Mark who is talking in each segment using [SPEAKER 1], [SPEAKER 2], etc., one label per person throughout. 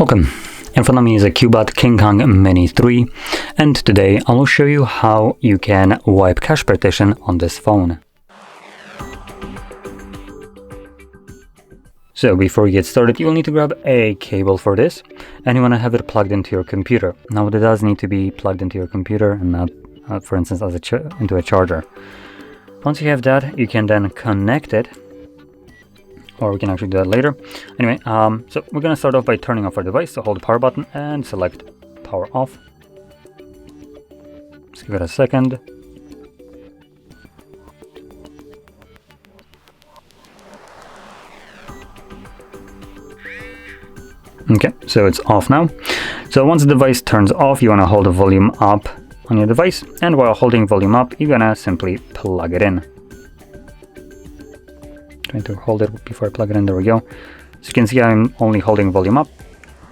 [SPEAKER 1] Welcome. In front of me is a CUBOT King Kong Mini 3, and today I will show you how you can wipe cache partition on this phone. So before you get started, you will need to grab a cable for this, and you want to have it plugged into your computer. Now it does need to be plugged into your computer and not, for instance, as into a charger. Once you have that, you can then connect it, or we can actually do that later. Anyway, so we're going to start off by turning off our device. So hold the power button and select power off. Just give it a second. Okay, so it's off now. So once the device turns off, you want to hold the volume up on your device, and while holding volume up, you're gonna simply plug it in. Trying to hold it before I plug it in. There we go. As you can see, I'm only holding volume up.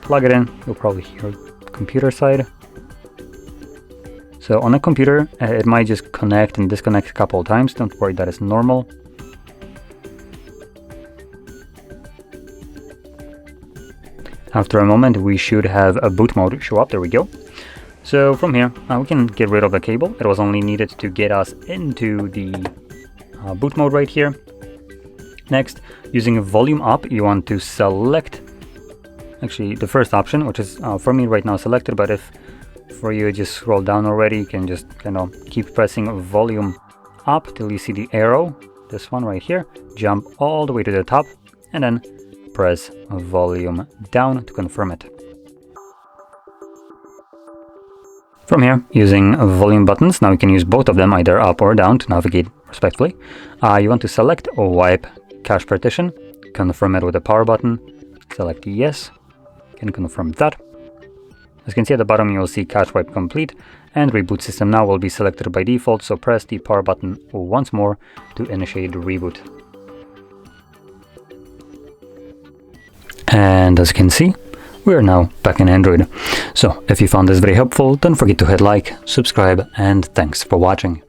[SPEAKER 1] Plug it in. You'll probably hear computer side. So on a computer, it might just connect and disconnect a couple of times. Don't worry, that is normal. After a moment, we should have a boot mode show up. There we go. So from here, we can get rid of the cable. It was only needed to get us into the boot mode right here. Next, using volume up, you want to select actually the first option, which is for me right now selected, but if for you just scroll down already, you can just kind of keep pressing volume up till you see the arrow, this one right here, jump all the way to the top, and then press volume down to confirm it. From here, using volume buttons, now you can use both of them, either up or down, to navigate respectively. You want to select or wipe cache partition, confirm it with the power button, select yes, can confirm that. As you can see at the bottom, you will see cache wipe complete, and reboot system now will be selected by default, so press the power button once more to initiate the reboot. And as you can see, we are now back in Android. So if you found this very helpful, don't forget to hit like, subscribe, and thanks for watching.